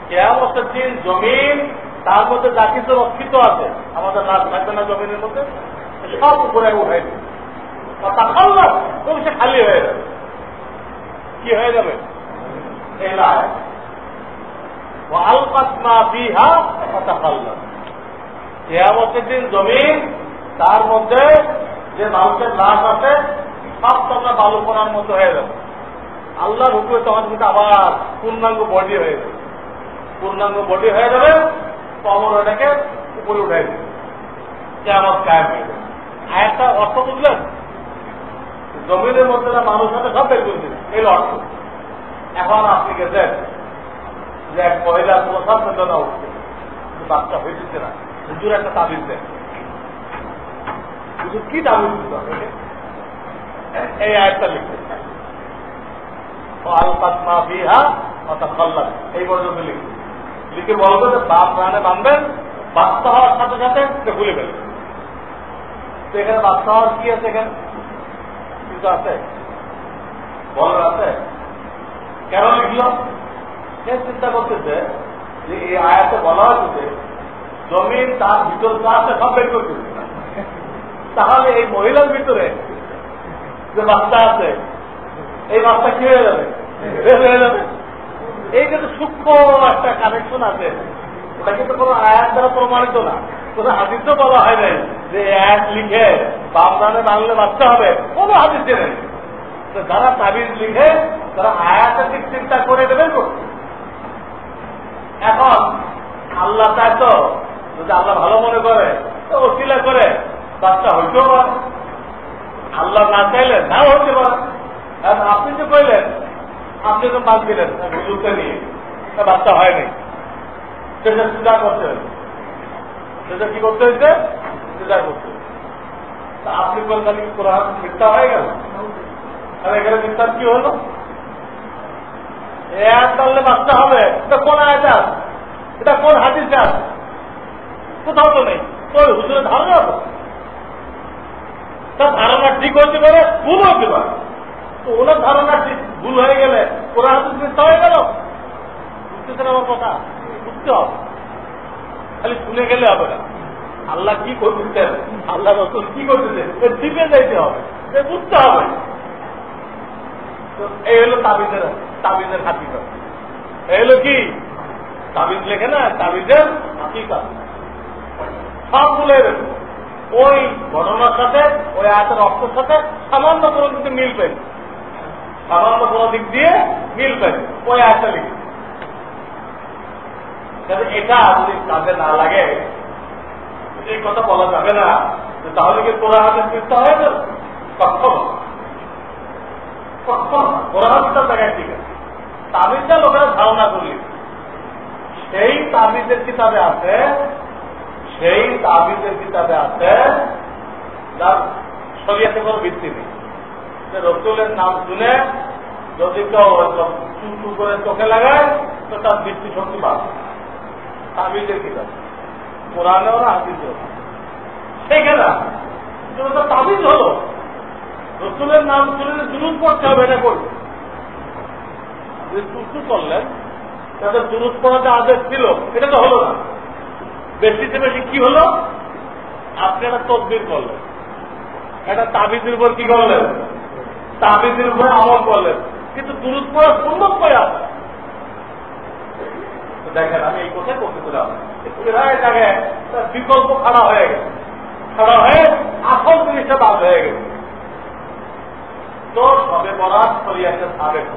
কিয়ামতের দিন জমিন, তার মধ্যে যা কিছু রক্ষিত আছে, আমাদের রাত থাকবে না জমিনের মধ্যে, সব উপরে উঠাই দেবে। তাখাল্লাত, সে খালি হয়ে যাবে। কি হয়ে যাবে? এই আয়াত ওয়া আলকাত মা ফিহা ওয়া তাখাল্লাত। কিয়ামতের দিন জমিন, তার মধ্যে যে মানুষের লাশ আছে সব তোমরা বালু করার মতো হয়ে যাবে। আল্লাহর হুকুমে তখন কিন্তু আবার পূর্ণাঙ্গ বডি হয়ে যাবে, পূর্ণাঙ্গ বডি হয়ে যাবে। কবর ওটাকে উপরে উঠাই দেবে, কিয়ামত কায়েম হয়ে যাবে। আয়াতটা অর্থ বুঝলেন? জমিনের মধ্যে মানুষ আছে সব বের করে দেবে, এই অর্থ। এখন আপনি গেছেন যে এক মহিলা প্রসাদ বেদনা উঠছে, বাচ্চা হয়ে দিচ্ছে না, হুজুর একটা তাবিজ দেয়। হুজুর কি তাবিজ দিতে হবে? এই আয়াতটা লিখতে, আলকাত মা ফিহা ওয়া তাখাল্লাত, এই পর্যন্ত লিখতে। লিখে বলবে যে বাপ রানে বাঁধবেন, বাচ্চা হওয়ার সাথে সাথে সে ভুলে ফেলবে। তো এখানে বাচ্চা হওয়ার কি আছে? এখানে কিছু আছে বলার আছে? কেন লিখল? সে চিন্তা করতেছে যে এই আয়াতে বলা হয়েছে জমিন তার ভিতর যা আছে সব বের করতেছে, তাহলে এই মহিলার ভিতরে যে বাচ্চা আছে, এই বাচ্চা কি হয়ে যাবে? বের হয়ে যাবে। এই কিন্তু সূক্ষ্ম একটা কানেকশন আছে, ওটা কিন্তু কোনো আয়াত দ্বারা প্রমাণিত না, কোনো হাদিসও বলা হয় নাই যে আয়াত লিখে বাপ রানে বাংলে বাচ্চা হবে, কোনো হাদিসে নেই। যারা তাবিজ লিখে তারা আয়াতের দিক চিন্তা করে দেবেন। এখন আল্লাহ চায় তো, যদি আল্লাহ ভালো মনে করে তো ওসিলা করে বাচ্চা হইতেও পারে, আল্লাহ না চাইলে নাও হতে পারে। এখন আপনি যে কইলেন, আপনি তো বাদ দিলেন হুজুরকে নিয়ে, বাচ্চা হয়নি, সেটা চিন্তা করতে হয়েছে। সেটা কি করতে হয়েছে? চিন্তা করতে হয়েছে। তা আপনি বলছেন কোরআন মিথ্যা হয়ে গেল, আর এখানে মিথ্যার কি হলো? এক তাহলে বাচ্চা হবে, এটা কোন আয়াতে আছে? এটা কোন হাদিসে আছে? কোথাও তো নেই। তো হুজুরের ধারণা আছে, তার ধারণা ঠিক হতে পারে, ভুল হতে পারে। তো ওনার ধারণা ঠিক ভুল হয়ে গেলে কোরআন হাদিস মিথ্যা হয়ে গেল। বুঝতেছেন আমার কথা? বুঝতে হবে, খালি শুনে গেলে হবে না। আল্লাহ কি করতেছেন, আল্লাহ রসুল কি করতেছে, দিকে যাইতে হবে, বুঝতে হবে। এই হলো তাবিজের হাকিকত। এই হলো কি তাবিজ লেখে না, তাবিজের হাকিকত সব ভুলে গেছে। ওই ঘটনার সাথে, ওই আয়াতের অর্থের সাথে সামান্য কোনো কিছু মিল পেন, সামান্য কোনো দিক দিয়ে মিলবে ওই আয়টা লিখে। এটা যদি কাজে না লাগে এই কথা বলা যাবে না তাহলে কি কোরআন হাদিস মিথ্যা হয়ে যাবে? কখনো কখনো কোরআন হাদিসের জায়গায় ঠিক আছে। তাবিজটা লোকেরা ধারণা করলি সেই তাবিজের কিতাবে আছে, সেই তাবিজের কিতাবে আছে যার শরীয়তে কোনো ভিত্তি নেই। রসুলের নাম শুনে যদি কেউ চুচু করে চোখে লাগায় তো তার দৃষ্টি শক্তি বাড়বে। তাবিজের কিতাব কোরআনেও না হাদিসেও না, সেখানে তো তাবিজ হলো রসুলের নাম শুনে জুলুস করতে হবে, এটা করবে। চুচু করলেন তাদের জুলুস করাতে আদেশ ছিল, এটা তো হলো না। বেশিতে বেশি কি হলো, আপনি একটা তদবির করলেন, একটা তাবিজের উপর কি করলেন, তাবিজের উপর আমল করলেন, কিন্তু জুলুস করার সুন্নত করে আছে। দেখেন আমি এই কথাই বলতেছিলাম, জায়গায় তার বিকল্প খাড়া হয়ে গেছে, খাড়া হয়ে আসল জিনিসটা বাদ হয়ে গেছে। তো সবে বরাত শরিয়াতে সাবেক।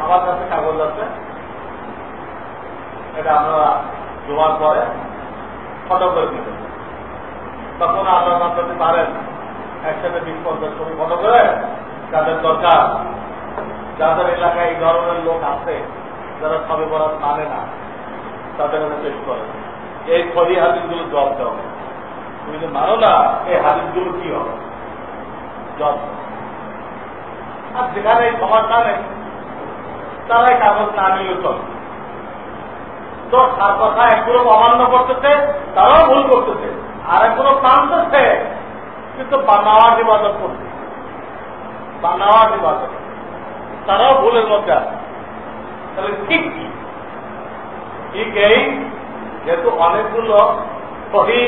আমার কাছে কাগজ আছে, এটা আমরা জমার পরে ফটো করে দিতে, তখন আপনারা জানতে পারেন একসাথে 20-50 ছবি ফটো করে যাদের দরকার, যাদের এলাকায় এই ধরনের লোক আছে যারা সবে বরাত মানে না, তাদের পেশ করে এই সহি হাদিসগুলো জবাব দেওয়া হবে। তুমি যদি মানো না এই হাদিসগুলো কি হবে জবাব। আর যেখানে এই সমাজটা নেই তারাই কাগজ না নিয়ে চলে। তো তার কথা একগুলো অমান্য করতেছে, তারাও ভুল করতেছে, আর একগুলো টানতেছে কিন্তু বানাওয়ার ইবাদত করছে, বানাওয়ার ইবাদত, তারাও ভুলের মধ্যে আছে। তাহলে ঠিক কি? ঠিক এই যেহেতু অনেকগুলো সহি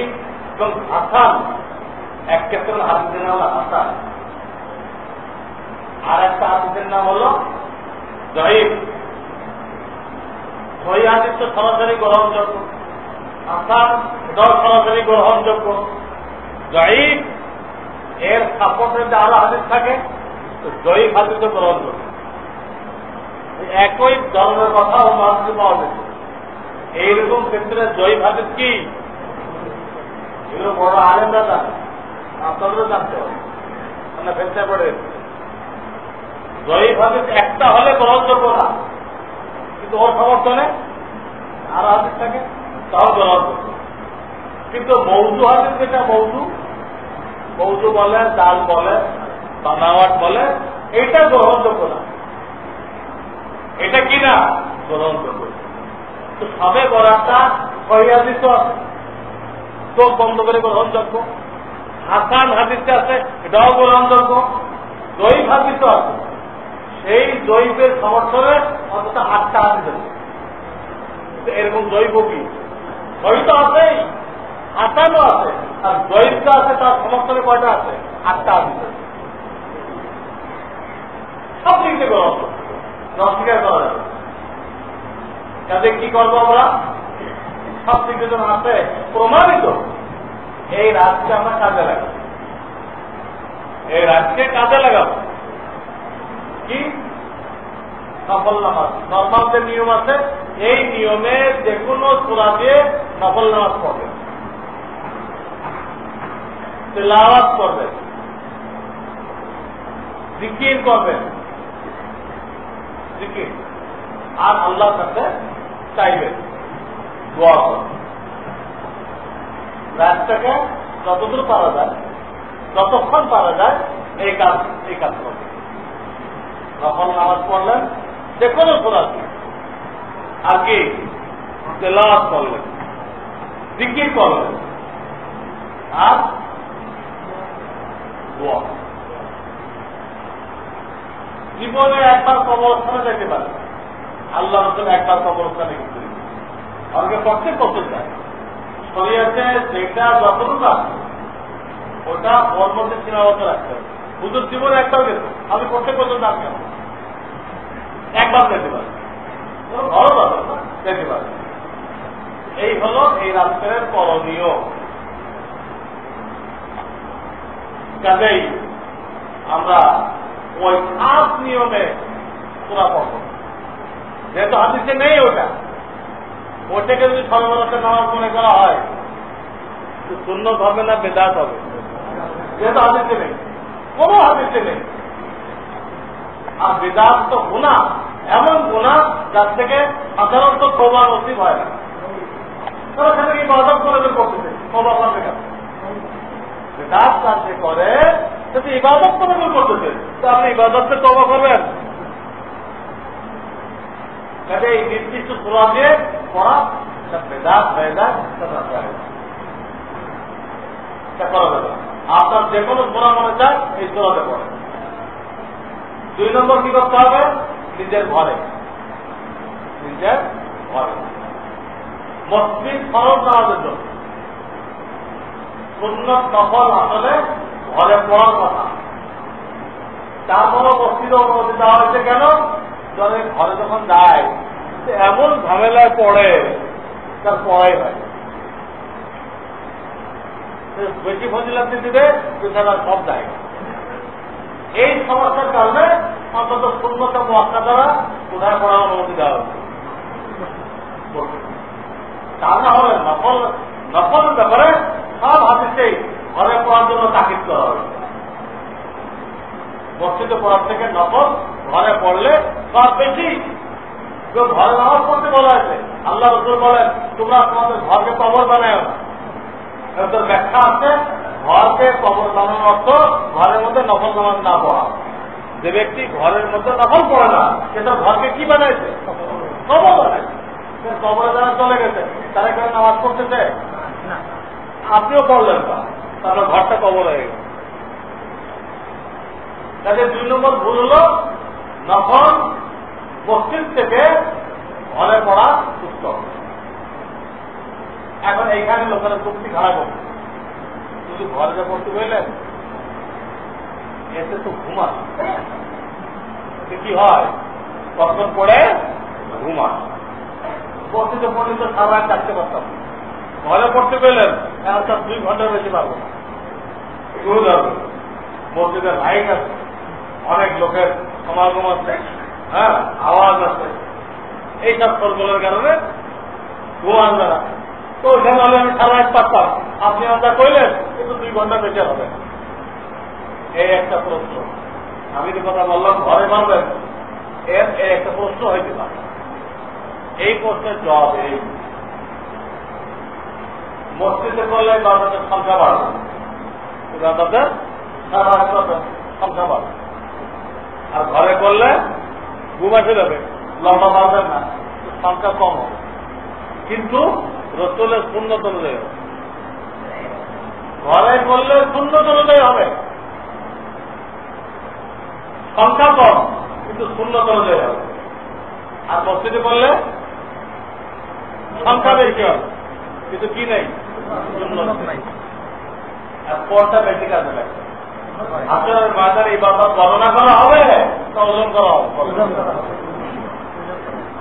এবং হাসান, এক ক্ষেত্রে হাদিসের নাম হাসান, আর একটা হাদিসের নাম হলো জয়ীফ। সহি হাদিস তো সরাসরি গ্রহণযোগ্য, হাসান এটাও সরাসরি গ্রহণযোগ্য। জয়ীফ এর সাপোর্টে যে আরো হাদিস থাকে তো জয়ীফ হাদিসও গ্রহণযোগ্য। একই ধরনের কথা ও মানুষ পাওয়া যেত। এইরকম ক্ষেত্রে জয়ীফ হাদিস কি এগুলো বড় আলেমরা জানে, আপনাদেরও জানতে হবে, মানে ফেলতে পড়ে। জয়ীফ হাদিস একটা হলে গ্রহণযোগ্য না, কিন্তু ওর সমর্থনে আর হাদিস থাকে তাও গ্রহণযোগ্য। কিন্তু মৌজু হাদিস যেটা মৌজু বলে, জাল বলে, বানাওয়াট বলে, এইটা গ্রহণযোগ্য না। এটা কি না গ্রহণযোগ্য। তো সবে বরাতটা সহি হাদিসও আছে, চোখ বন্ধ করে গ্রহণযোগ্য। হাসান হাদিসে আছে, এটাও গ্রহণযোগ্য। জয়ীফ হাদিসও আছে, সেই জয়ীফের সমর্থনে অন্তত 8টা হাদিস আছে। এরকম জয়ীফ কি জয়ীফ তো আছেই, হাসানও আছে, আর জয়ীফটা আছে তার সমর্থনে কয়টা আছে? 8টা হাদিস আছে। সব দিক থেকে গ্রহণযোগ্য, অস্বীকার করা যাবে। কাজে কি করবো আমরা? সব দিকে যখন আছে প্রমাণিত, এই রাতকে আমরা কাজে লাগাবো, এই রাতকে কাজে লাগাবো। কি নফল নামাজ, নর্মাল যে নিয়ম আছে এই নিয়মে যে কোনো সূরা দিয়ে নফল নামাজ পড়বে, তিলাওয়াত করবে, জিকির করবেন, জিকির, আর আল্লাহর কাছে চাইবেন, দোয়া করবেন। রাতটাকে যতদূর পারা যায়, যতক্ষণ পারা যায় এই কাজ করবেন। নফল নামাজ পড়লেন যে কোনো সূরা দিয়ে, আর কি তিলাওয়াত করলেন, জিকির করলেন, আর দোয়া। জীবনে একবার কবরস্থানে যেতে পারে, আল্লাহ রসুল একবার কবরস্থানে কিন্তু আমাকে প্রত্যেক বছর যায়। শরীয়তে যেটা যতটুকু আছে ওটা ওর মধ্যে সীমাবদ্ধ রাখতে হবে। হুজুর জীবনে একটাও গেছে, আমি প্রত্যেক বছর যান কেন? একবার যেতে পারে, ভালো যাবে না, যেতে পারে। এই হলো এই রাষ্ট্রের করণীয়। কাজেই আমরা ওই খাস নিয়মে পুরা পড়ব, যেহেতু হাদিসে নেই ওটাকে যদি সর্বরাতে নামাজ মনে করা হয় সুন্নত হবে না বেদাত হবে, যেহেতু হাদিসে নেই, কোনো হাদিসে নেই। আর বেদাত তো গুনাহ, এমন গুনাহ যার থেকে সাধারণত তওবা নসিব হয় না। তারা সেখানে ইবাদত করে করতেছে, তওবা করবে কেন? বেদাত কাজ করে যদি ইবাদত করে করতেছে, তো আপনি ইবাদতকে তওবা করবেন? কাজে এই নির্দিষ্ট সূরা দিয়ে পড়া বেদাত হয়ে যায়, করা যাবে। আপনার যে কোনো সূরা মনে চায় এই সূরাতে পড়ে। 2 নম্বর কি করতে হবে? নিজের ঘরে মসজিদ ফরজ নামাজের জন্য সুন্নত নফল আসলে ঘরে পড়ার কথা। তারপরও মসজিদে অনুমতি দেওয়া হয়েছে কেন? যারা ঘরে যখন যায় এমন ঝামেলায় পড়ে তার পড়াই হয়, বেশি ফজিলাতি দিবে তারা সব যায়। এই সমস্যার কারণে অন্তত সুন্নত মুআক্কাদা দ্বারা কোথায় পড়ার অনুমতি দেওয়া হচ্ছে। তা না হলে নফল ব্যাপারে সব হাদিসেই ঘরে পড়ার জন্য তাকিদ করা হবে। মসজিদে পড়ার থেকে নফল ঘরে পড়লে সব বেশি। ঘরে নামাজ পড়তে বলা হয়েছে, আল্লাহ রাসূল বলেন তোমরা তোমাদের ঘরকে কবর বানায় না। এর ব্যাখ্যা আছে, ঘরকে কবর বানানোর অর্থ ঘরের মধ্যে নফল নামাজ না পড়া। যে ব্যক্তি ঘরের মধ্যে নফল পড়ে না সে তার ঘরকে কি বানাইছে? কবর বানাইছে। কবরে যারা চলে গেছে তারা কেন নামাজ পড়তেছে? আপনিও পড়লেন না, তারপর ঘরটা কবর হয়ে গেছে। তাদের 2 নম্বর ভুল হল নফল মসজিদ থেকে ঘরে পড়া সুস্থ। এখন এইখানে লোকেরা যুক্তি খারাপ হবে, শুধু ঘরে যা পড়তে বললেন এতে তো ঘুমা, কি হয় কখন পড়ে ঘুমা। মসজিদে পড়লে তো সারা রাত কাটতে পারতাম, ঘরে পড়তে পেলেন এখন তার 2 ঘন্টার বেশি পারবো না। মসজিদের লাইট আছে, অনেক লোকের সমাগম আছে, হ্যাঁ আওয়াজ আছে, এইসব সরবলের কারণে ঘুমান যারা তো ওইখানে হলে আমি সারা রাত পারতাম। আপনি আমরা কইলেন কিন্তু 2 ঘন্টা বেঁচে হবে। এই একটা প্রশ্ন আমি যে কথা বললাম ঘরে পারবেন, এর একটা প্রশ্ন হয়েছে না। এই প্রশ্নের জবাব এই মসজিদে করলে ইবাদতের সংখ্যা বাড়বে, ইবাদতের সংখ্যা বাড়বে। আর ঘরে করলে ঘুম এসে যাবে, লম্বা বাড়বেন না, সংখ্যা কম হবে, কিন্তু রাসূলের সুন্নাত অনুযায়ী হবে। ঘরে করলে সুন্নাত অনুযায়ী হবে, সংখ্যা কম কিন্তু সুন্নাত অনুযায়ী হবে। আর মসজিদে করলে সংখ্যা বেশি হবে কিন্তু কি নেই, সুন্নাত নেই। আর পরটা বেশি কাজে লাগবে। আসরের ময়দানে ইবাদত গণনা করা হবে না ওজন করা হবে?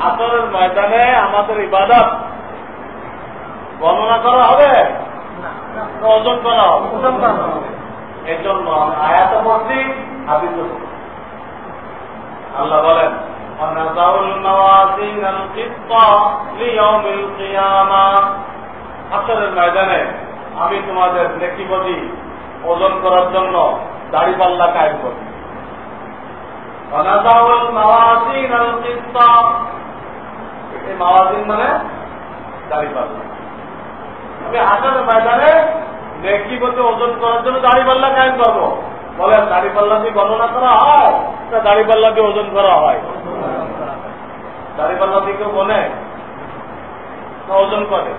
আসরের ময়দানে আমাদের ইবাদত গণনা করা হবে না ওজন করা হবে? এই জন্য আয়াত পড়ছি, হাদিস আল্লাহ বলেন আসরের ময়দানে আমি তোমাদের নেকিবদি ওজন করার জন্য দাড়িপাল্লা কায়েম করি। এই মাওয়াজিন মানে দাড়িপাল্লা। আমি হাসরের ময়দানে নেকিবদি ওজন করার জন্য দাড়িপাল্লা কায়েম করবো। বলে দাড়িপাল্লা দিয়ে গণনা করা হয় না দাড়িপাল্লা দিয়ে ওজন করা হয়? দাড়িপাল্লা দিয়ে কেউ বনে না ওজন করে?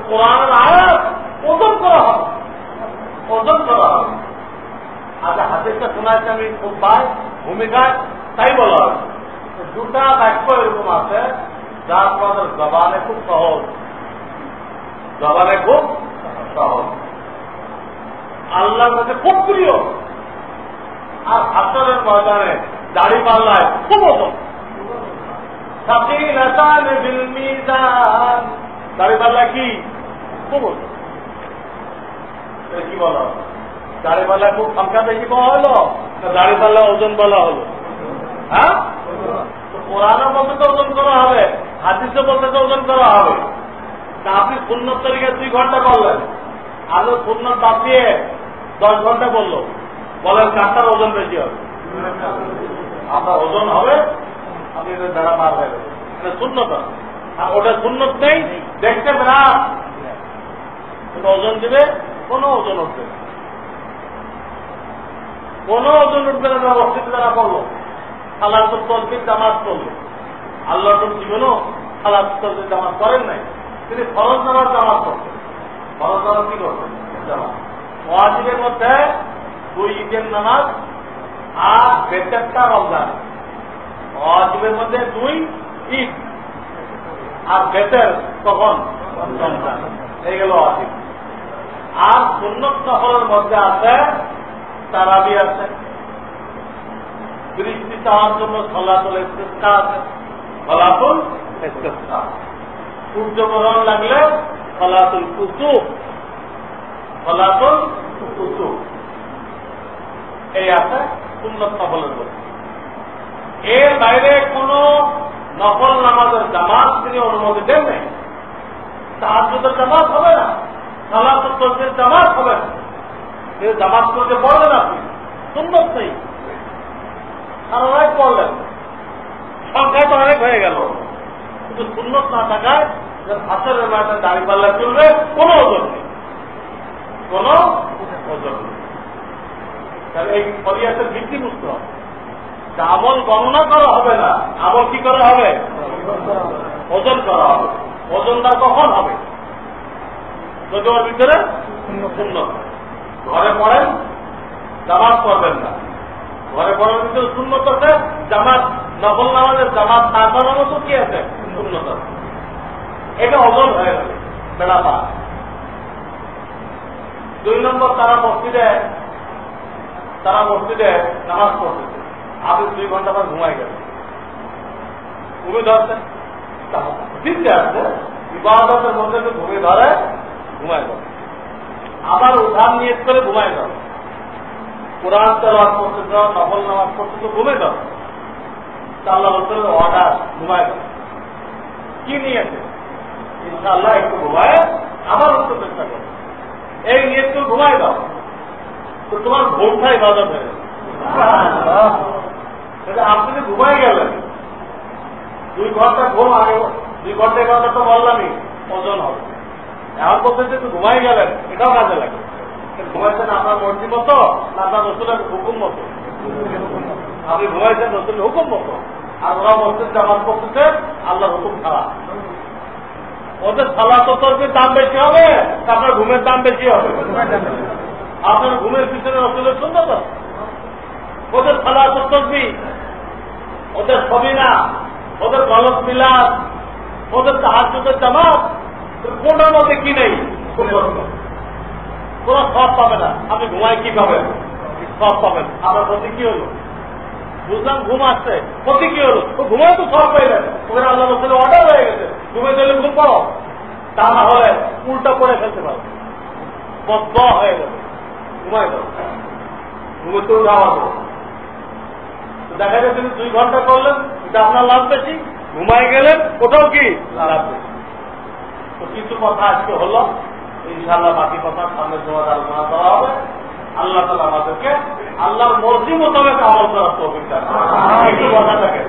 কোরআনের আয়াত ওজন করা হয়, ওজন করা হবে। আচ্ছা হাদিসটা শোনাচ্ছি আমি খুব ভূমিকায়, তাই বলা হয় 2টা বাক্য এরকম আছে যা আপনাদের জবানে খুব সহজ, জবানে খুব সহজ, আল্লাহর কাছে খুব প্রিয়। আর হাসরের ময়দানে দাড়ি পাল্লায় খুব ওজন। দাড়ি পাল্লা কি খুব ওজন। কি বলা দাড়িপাল্লা খুব সংখ্যা বেশি পাওয়া হলো দাঁড়িয়ে পাল্লা ওজন বলা হলো? হ্যাঁ, কোরআনের মধ্যে তো ওজন করা হবে, হাদিসে বলতে তো ওজন করা হবে। তা আপনি সুন্নত তরিকে 2 ঘন্টা করলেন, আরো সুন্নত বাদ দিয়ে 10 ঘন্টা বললো, বলেন কারটার ওজন বেশি হবে? আপনার ওজন হবে, আপনি দ্বারা পার হয়ে যাবেন, এটা সুন্নত। আর ওটা সুন্নত নেই, দেখতে না ওজন দেবে, কোনো ওজন উঠবে না, কোনো ওজন উঠবে না। মসজিদে যারা বললো সালাতুল তাসবিহ জামাত করলো, আল্লাহ তো জীবনও সালাতুল তাসবিহ জামাত করেন নাই, তিনি ফরজ নামাজ জামাত করতেন। ফরজ নামাজ কি করতেন? জামাত। ওয়াজিবের মধ্যে 2 ঈদের নামাজ আর বেতেরটা রমজান। ওয়াজিবের মধ্যে 2 ঈদ আর বেতের কখন? রমজান। এই গেল ওয়াজিব। আর সুন্নত নফলের মধ্যে আছে তারাবি আছে, বৃষ্টি চাওয়ার জন্য সলাতুল ইস্তিসকা আছে, সলাতুল ইস্তিসকা। সূর্যগ্রহণ লাগলে সলাতুল কুসুফ, সলাতুল কুসুফ। এই আছে সুন্নত নফলের মধ্যে। এর বাইরে কোন নফল নামাজের জামাত তিনি অনুমতি দেন নাই। তাহাজ্জুদের জামাত হবে না, সালাতুল তাসবিহের জামাত হবে না। এই জামাত করতে পড়লেন আপনি, সুন্নত নেই, সারা রাত পড়লেন, সংখ্যা তো অনেক হয়ে গেল, কিন্তু সুন্নত না থাকায় হাতের মাঠে দাঁড়িয়ে পাল্লা চলবে, কোনো ওজন নেই, কোনো ওজন নেই। তাহলে এই শরিয়াতের ভিত্তি বুঝতে হবে। আমল গণনা করা হবে না, আমল কি করা হবে? ওজন করা হবে। ওজনটা কখন হবে? যদি ওর ভিতরে সুন্নত। ঘরে পড়েন, জামাত পড়বেন না, ঘরে পড়ার ভিতরে সুন্নত আছে, জামাত নফল নামাজের জামাত না করার মতো কি আছে? সুন্নত আছে। এটা ওজন হয়ে গেল, বেড়া পা। 2 নম্বর, তারা মসজিদে নামাজ পড়তেছে, আপনি 2 ঘন্টা পর ঘুমাই গেলেন, ঘুমে ধরছেন, দিতে আসছে ইবাদতের মধ্যে ঘুমে ধরে, ঘুমায় গেল, আবার উঠান নিয়ত করে ঘুমায় গেল, কোরআন তেলাওয়াত করতে যাও, নফল নামাজ পড়তে তো ঘুমে গেল, আল্লাহ বলতে অর্ডার, ঘুমায় গেল। কি নিয়েছে? ইনশাআল্লাহ একটু ঘুমায় আবার উঠতে চেষ্টা করো, এই নিয়ত করে ঘুমায় দাও, তো তোমার ঘুমটা ইবাদত হয়ে যাবে। আপনি যে ঘুমাই গেলেন, 2 ঘন্টা ঘুম, আগে 2 ঘন্টা কথা তো বললামই, ওজন হবে। এখন বলতে যে ঘুমাই গেলেন, এটাও কাজে লাগে। ঘুমাইছেন আপনার মর্জি মতো না আপনার রসুলের হুকুম মতো? আপনি ঘুমাইছেন রসুলের হুকুম মতো, আর ওরা মসজিদ জামাত করতেছে আল্লাহর হুকুম ছাড়া। ওদের সালাতুল তাসবিহের দাম বেশি হবে, আপনার ঘুমের দাম বেশি হবে? আপনার ঘুমের পিছনে রসুলের সুন্নাত আছে। ওদের সালাতুল তাসবিহ, ওদের ছবি না, ওদের গলত মিলাদ, ওদের তাহাজ্জুদের জামাত, কোনটার মধ্যে কি নেই? কোন সব পাবে না। আপনি ঘুমাই কি পাবেন? সব পাবেন। আপনার প্রতি কি হলো? বুঝলাম ঘুম আসছে, প্রতি কি হলো? ও ঘুমায় তো সব পেয়ে যাবে, ওখানে আল্লাহ রসুলের অর্ডার হয়ে গেছে, ঘুমে দিলে ঘুম পড়ো, তা না হলে উল্টা করে ফেলতে পারবে, বদ্ধ হয়ে যাবে। ঘুমাই দাও, ঘুমে তো যাওয়া তো দেখা যায় তুমি 2 ঘন্টা করলেন, এটা আপনার লাভ বেশি, ঘুমাই গেলেন ওটাও কি লাভ বেশি। তো কিছু কথা আজকে হলো, ইনশাআল্লাহ বাকি কথা সামনের সময় আলোচনা করা হবে। আল্লাহ তাআলা আমাদেরকে আল্লাহর মর্জি মোতাবেক আমল করার তৌফিক দান করুন। একটু কথা থাকে।